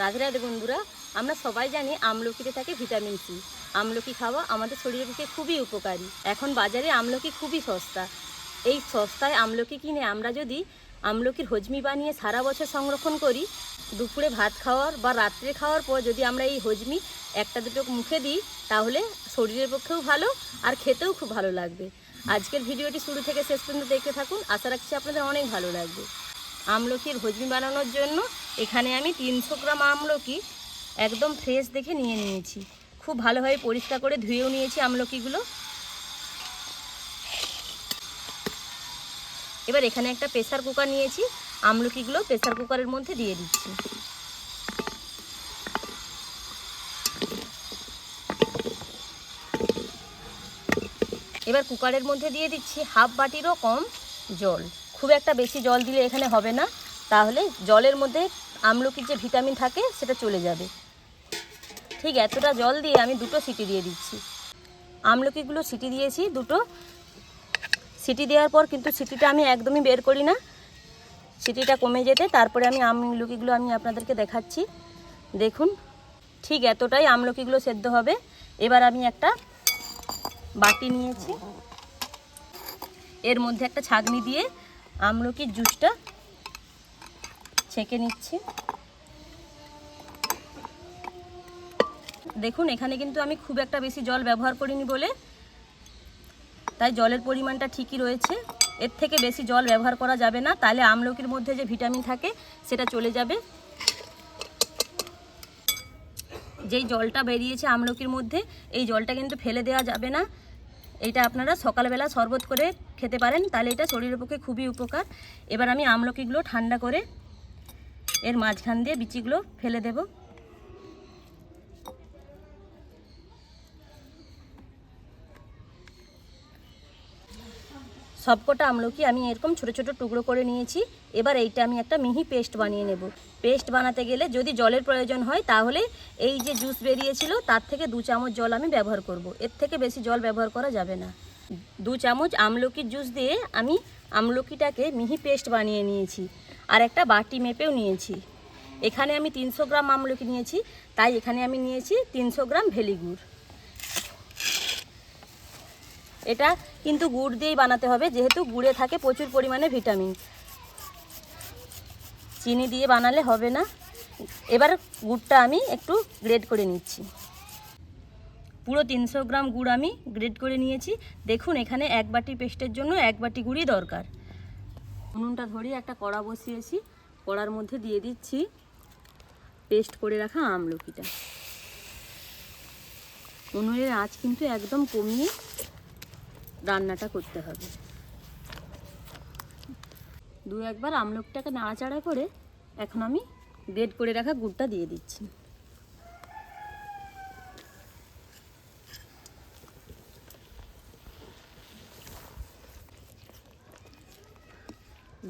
রাধে রাধে বন্ধুরা, আমরা সবাই জানি আমলকিতে থাকে ভিটামিন সি। আমলকি খাওয়া আমাদের শরীরের পক্ষে খুবই উপকারী। এখন বাজারে আমলকি খুবই সস্তা। এই সস্তায় আমলকি কিনে আমরা যদি আমলকির হজমি বানিয়ে সারা বছর সংরক্ষণ করি, দুপুরে ভাত খাওয়ার বা রাত্রে খাওয়ার পর যদি আমরা এই হজমি একটা দুটো মুখে দিই, তাহলে শরীরের পক্ষেও ভালো আর খেতেও খুব ভালো লাগবে। আজকের ভিডিওটি শুরু থেকে শেষ পর্যন্ত দেখতে থাকুন, আশা রাখছি আপনাদের অনেক ভালো লাগবে। আমলকির হজমি বানানোর জন্য এখানে আমি 300 গ্রাম আমলকি একদম ফ্রেশ দেখে নিয়ে নিয়েছি। খুব ভালোভাবে পরিষ্কার করে ধুয়েও নিয়েছি আমলকিগুলো। এবার এখানে একটা প্রেসার কুকার নিয়েছি, আমলকিগুলো প্রেসার কুকারের মধ্যে দিয়ে দিচ্ছি। এবার কুকারের মধ্যে দিয়ে দিচ্ছি হাফ বাটিরও কম জল। খুব একটা বেশি জল দিলে এখানে হবে না, তাহলে জলের মধ্যে আমলকির যে ভিটামিন থাকে সেটা চলে যাবে। ঠিক এতটা জল দিয়ে আমি 2টো সিটি দিয়ে দিচ্ছি। আমলকিগুলো সিটি দিয়েছি 2টো। সিটি দেওয়ার পর কিন্তু সিটিটা আমি একদমই বের করি না, সিটিটা কমে যেতে তারপরে আমি আমলকিগুলো আপনাদেরকে দেখাচ্ছি। দেখুন ঠিক এতটাই আমলকিগুলো সেদ্ধ হবে। এবার আমি একটা বাটি নিয়েছি, এর মধ্যে একটা ছাঁকনি দিয়ে আমলকির জুসটা ছেঁকে নিচ্ছি। দেখুন এখানে কিন্তু আমি খুব একটা বেশি জল ব্যবহার করিনি বলে তাই জলের পরিমাণটা ঠিকই রয়েছে। এর থেকে বেশি জল ব্যবহার করা যাবে না, তাহলে আমলকির মধ্যে যে ভিটামিন থাকে সেটা চলে যাবে। যেই জলটা বেরিয়েছে আমলকির মধ্যে, এই জলটা কিন্তু ফেলে দেওয়া যাবে না। এইটা আপনারা সকালবেলা শরবত করে খেতে পারেন, তাহলে এটা শরীরের পক্ষে খুবই উপকার। এবার আমি আমলকিগুলো ঠান্ডা করে এর মাঝখান দিয়ে বিচিগুলো ফেলে দেব। সবকটা আমলকি আমি এরকম ছোট ছোট টুকরো করে নিয়েছি। এবার এইটা আমি একটা মিহি পেস্ট বানিয়ে নেব। পেস্ট বানাতে গেলে যদি জলের প্রয়োজন হয়, তাহলে এই যে জুস বেরিয়েছিল তার থেকে 2 চামচ জল আমি ব্যবহার করব। এর থেকে বেশি জল ব্যবহার করা যাবে না। 2 চামচ আমলকির জুস দিয়ে আমি আমলকিটাকে মিহি পেস্ট বানিয়ে নিয়েছি, আর একটা বাটি মেপেও নিয়েছি। এখানে আমি 300 গ্রাম আমলকি নিয়েছি, তাই এখানে আমি নিয়েছি 300 গ্রাম ভেলি গুড়। এটা কিন্তু গুড় দিয়েই বানাতে হবে, যেহেতু গুড়ে থাকে প্রচুর পরিমাণে ভিটামিন। চিনি দিয়ে বানালে হবে না। এবার গুড়টা আমি একটু গ্রেড করে নিচ্ছি। পুরো 300 গ্রাম গুড় আমি গ্রেড করে নিয়েছি। দেখুন এখানে 1 বাটি পেস্টের জন্য 1 বাটি গুড়ই দরকার। উনুনটা ধরিয়ে একটা কড়া বসিয়েছি, কড়ার মধ্যে দিয়ে দিচ্ছি পেস্ট করে রাখা আমলকিটা। উনুনের আঁচ কিন্তু একদম কমিয়ে রান্নাটা করতে হবে। 2-1 বার আমলকিটাকে নাড়াচাড়া করে এখন আমি গ্রেড করে রাখা গুড়টা দিয়ে দিচ্ছি।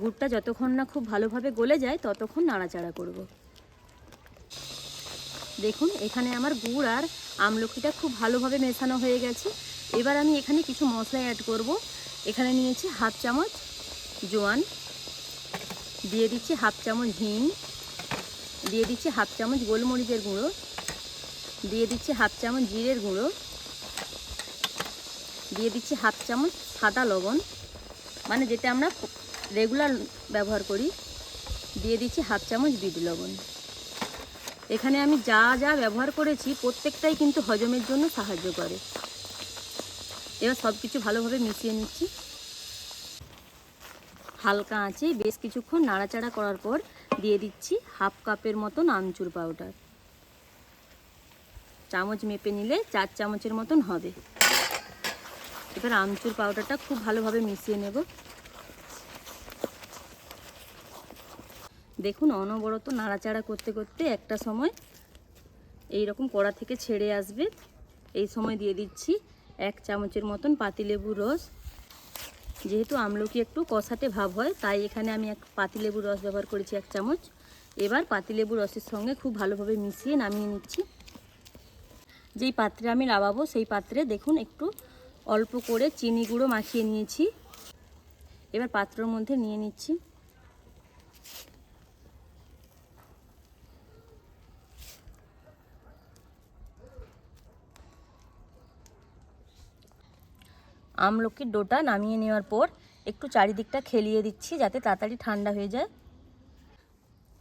গুড়টা যতক্ষণ না খুব ভালোভাবে গলে যায় ততক্ষণ নাড়াচাড়া করব। দেখুন এখানে আমার গুড় আর আমলকিটা খুব ভালোভাবে মেশানো হয়ে গেছে। এবার আমি এখানে কিছু মশলা অ্যাড করব। এখানে নিয়েছি হাফ চামচ জোয়ান, দিয়ে দিচ্ছি হাফ চামচ হিং, দিয়ে দিচ্ছি হাফ চামচ গোলমরিচের গুঁড়ো, দিয়ে দিচ্ছি হাফ চামচ জিরের গুঁড়ো, দিয়ে দিচ্ছি হাফ চামচ সাদা লবণ, মানে যেটা আমরা রেগুলার ব্যবহার করি, দিয়ে দিচ্ছি হাফ চামচ বিট লবণ। এখানে আমি যা যা ব্যবহার করেছি প্রত্যেকটাই কিন্তু হজমের জন্য সাহায্য করে। এবার সব কিছু ভালোভাবে মিশিয়ে নিচ্ছি। হালকা আঁচে বেশ কিছুক্ষণ নাড়াচাড়া করার পর দিয়ে দিচ্ছি হাফ কাপের মতন আমচুর পাউডার। চামচ মেপে নিলে 4 চামচের মতন হবে। এবার আমচুর পাউডারটা খুব ভালোভাবে মিশিয়ে নেব। দেখুন অনবরত নাড়াচাড়া করতে করতে একটা সময় এই রকম কড়া থেকে ছেড়ে আসবে। এই সময় দিয়ে দিচ্ছি 1 চামচের মতন পাতিলেবুর রস। যেহেতু আমলকি একটু কষাটে ভাব হয়, তাই এখানে আমি পাতিলেবুর রস ব্যবহার করেছি 1 চামচ। এবার পাতিলেবুর রসের সঙ্গে খুব ভালোভাবে মিশিয়ে নামিয়ে নিচ্ছি। যেই পাত্রে আমি লাগাবো সেই পাত্রে দেখুন একটু অল্প করে চিনি গুঁড়ো মাখিয়ে নিয়েছি। এবার পাত্রের মধ্যে নিয়ে নিচ্ছি। আমলকির ডোটা নামিয়ে নেওয়ার পর একটু চারিদিকটা খেলিয়ে দিচ্ছি যাতে তাড়াতাড়ি ঠান্ডা হয়ে যায়।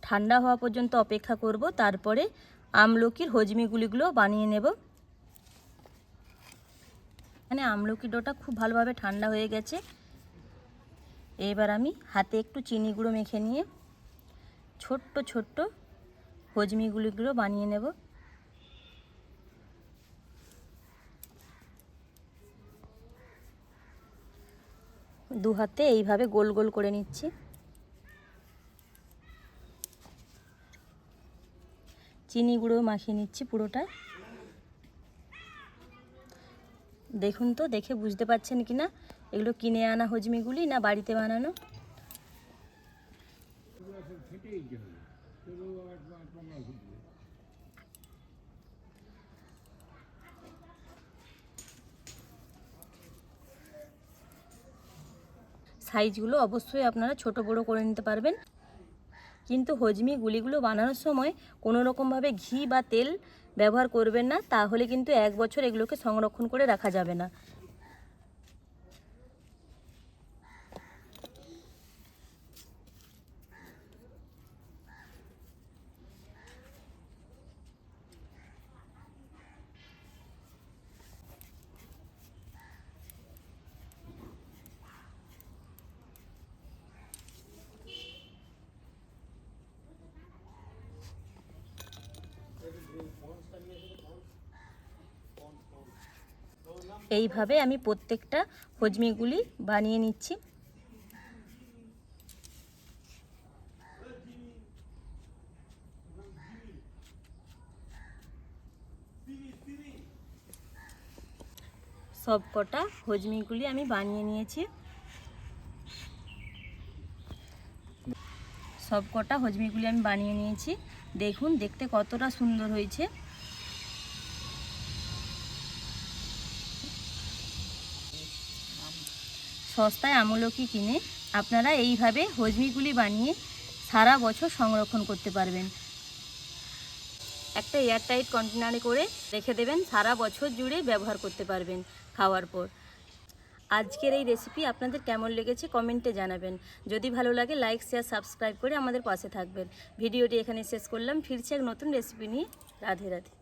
ঠান্ডা হওয়া পর্যন্ত অপেক্ষা করব, তারপরে আমলকির হজমিগুলিগুলো বানিয়ে নেব। মানে আমলকির ডোটা খুব ভালোভাবে ঠান্ডা হয়ে গেছে। এবার আমি হাতে একটু চিনি গুঁড়ো মেখে নিয়ে ছোট্ট ছোট্ট হজমিগুলিগুলো বানিয়ে নেব। দু হাতে এইভাবে গোল গোল করে নিচ্ছি। চিনি গুঁড়ো মাখিয়ে নিচ্ছি পুরোটা। দেখুন তো, দেখে বুঝতে পারছেন কি না এগুলো কিনে আনা হজমিগুলি না বাড়িতে বানানো। সাইজগুলো অবশ্যই আপনারা ছোট বড় করে নিতে পারবেন, কিন্তু হজমি গুলিগুলো বানানোর সময় কোনো রকমভাবে ঘি বা তেল ব্যবহার করবেন না, তাহলে কিন্তু 1 বছর এগুলোকে সংরক্ষণ করে রাখা যাবে না। এইভাবে আমি প্রত্যেকটা হজমিগুলি বানিয়ে নিচ্ছি। সব কটা হজমিগুলি আমি বানিয়ে নিয়েছি। দেখুন দেখতে কতটা সুন্দর হয়েছে। সস্তায় আমলকি কিনে আপনারা এইভাবে হজমিগুলি বানিয়ে সারা বছর সংরক্ষণ করতে পারবেন। একটা এয়ারটাইট কন্টেনারে করে রেখে দেবেন, সারা বছর জুড়ে ব্যবহার করতে পারবেন খাওয়ার পর। আজকের এই রেসিপি আপনাদের কেমন লেগেছে কমেন্টে জানাবেন। যদি ভালো লাগে লাইক শেয়ার সাবস্ক্রাইব করে আমাদের পাশে থাকবেন। ভিডিওটি এখানে শেষ করলাম, ফিরছি এক নতুন রেসিপি নিয়ে। রাধে রাধে।